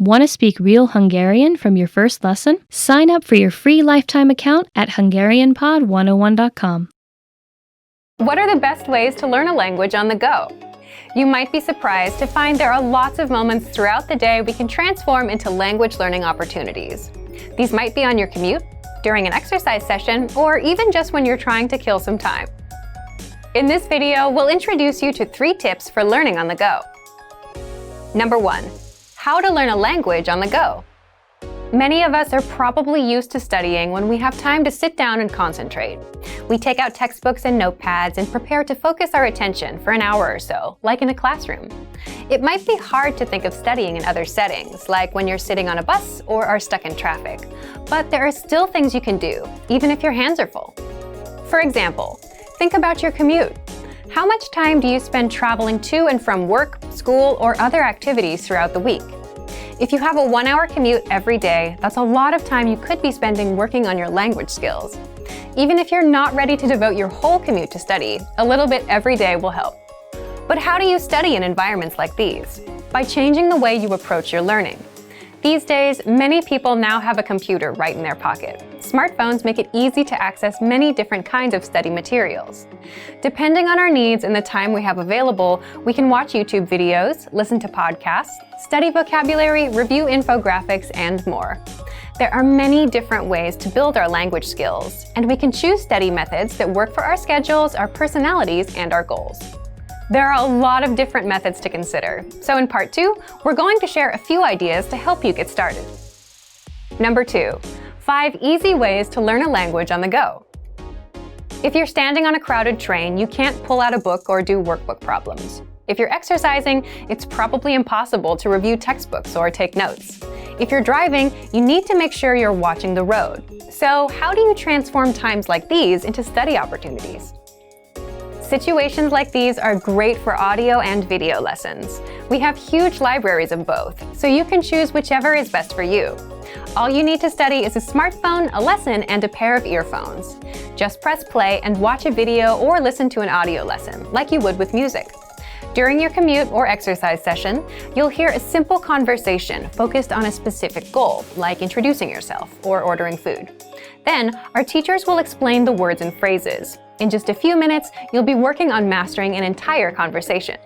Want to speak real Hungarian from your first lesson? Sign up for your free lifetime account at HungarianPod101.com. What are the best ways to learn a language on the go? You might be surprised to find there are lots of moments throughout the day we can transform into language learning opportunities. These might be on your commute, during an exercise session, or even just when you're trying to kill some time. In this video, we'll introduce you to 3 tips for learning on the go. Number 1. How to learn a language on the go. Many of us are probably used to studying when we have time to sit down and concentrate. We take out textbooks and notepads and prepare to focus our attention for an hour or so, like in a classroom. It might be hard to think of studying in other settings, like when you're sitting on a bus or are stuck in traffic. But there are still things you can do, even if your hands are full. For example, think about your commute. How much time do you spend traveling to and from work, school, or other activities throughout the week? If you have a 1-hour commute every day, that's a lot of time you could be spending working on your language skills. Even if you're not ready to devote your whole commute to study, a little bit every day will help. But how do you study in environments like these? By changing the way you approach your learning. These days, many people now have a computer right in their pocket. Smartphones make it easy to access many different kinds of study materials. Depending on our needs and the time we have available, we can watch YouTube videos, listen to podcasts, study vocabulary, review infographics, and more. There are many different ways to build our language skills, and we can choose study methods that work for our schedules, our personalities, and our goals. There are a lot of different methods to consider, so in part 2, we're going to share a few ideas to help you get started. Number 2, 5 easy ways to learn a language on the go. If you're standing on a crowded train, you can't pull out a book or do workbook problems. If you're exercising, it's probably impossible to review textbooks or take notes. If you're driving, you need to make sure you're watching the road. So how do you transform times like these into study opportunities? Situations like these are great for audio and video lessons. We have huge libraries of both, so you can choose whichever is best for you. All you need to study is a smartphone, a lesson, and a pair of earphones. Just press play and watch a video or listen to an audio lesson, like you would with music. During your commute or exercise session, you'll hear a simple conversation focused on a specific goal, like introducing yourself or ordering food. Then, our teachers will explain the words and phrases. In just a few minutes, you'll be working on mastering an entire conversation.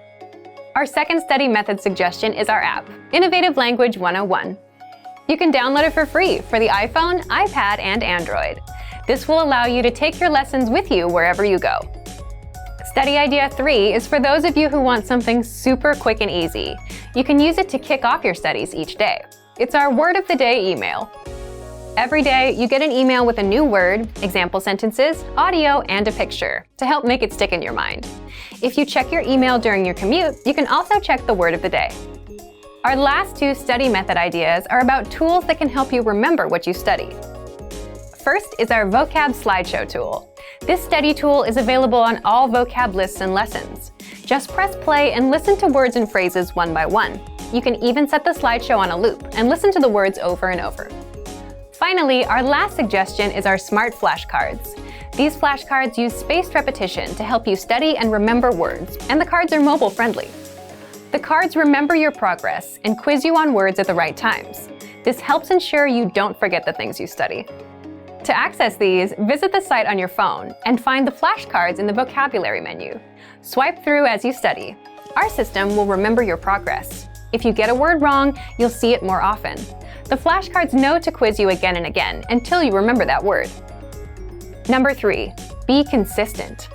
Our second study method suggestion is our app, Innovative Language 101. You can download it for free for the iPhone, iPad, and Android. This will allow you to take your lessons with you wherever you go. Study idea 3 is for those of you who want something super quick and easy. You can use it to kick off your studies each day. It's our word of the day email. Every day, you get an email with a new word, example sentences, audio, and a picture to help make it stick in your mind. If you check your email during your commute, you can also check the word of the day. Our last 2 study method ideas are about tools that can help you remember what you study. First is our vocab slideshow tool. This study tool is available on all vocab lists and lessons. Just press play and listen to words and phrases one by one. You can even set the slideshow on a loop and listen to the words over and over. Finally, our last suggestion is our smart flashcards. These flashcards use spaced repetition to help you study and remember words, and the cards are mobile friendly. The cards remember your progress and quiz you on words at the right times. This helps ensure you don't forget the things you study. To access these, visit the site on your phone and find the flashcards in the vocabulary menu. Swipe through as you study. Our system will remember your progress. If you get a word wrong, you'll see it more often. The flashcards know to quiz you again and again until you remember that word. Number 3, be consistent.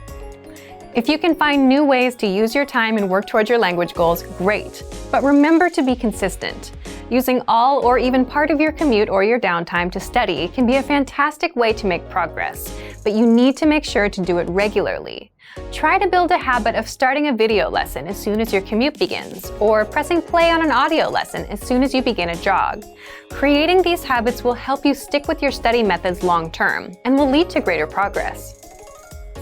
If you can find new ways to use your time and work towards your language goals, great. But remember to be consistent. Using all or even part of your commute or your downtime to study can be a fantastic way to make progress, but you need to make sure to do it regularly. Try to build a habit of starting a video lesson as soon as your commute begins, or pressing play on an audio lesson as soon as you begin a jog. Creating these habits will help you stick with your study methods long term and will lead to greater progress.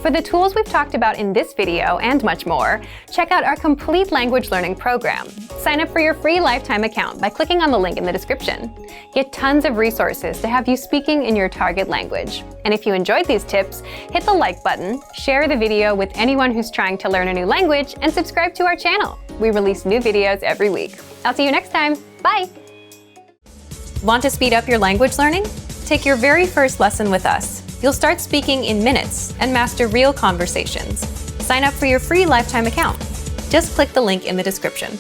For the tools we've talked about in this video and much more, check out our complete language learning program. Sign up for your free lifetime account by clicking on the link in the description. Get tons of resources to have you speaking in your target language. And if you enjoyed these tips, hit the like button, share the video with anyone who's trying to learn a new language, and subscribe to our channel. We release new videos every week. I'll see you next time. Bye! Want to speed up your language learning? Take your very first lesson with us. You'll start speaking in minutes and master real conversations. Sign up for your free lifetime account. Just click the link in the description.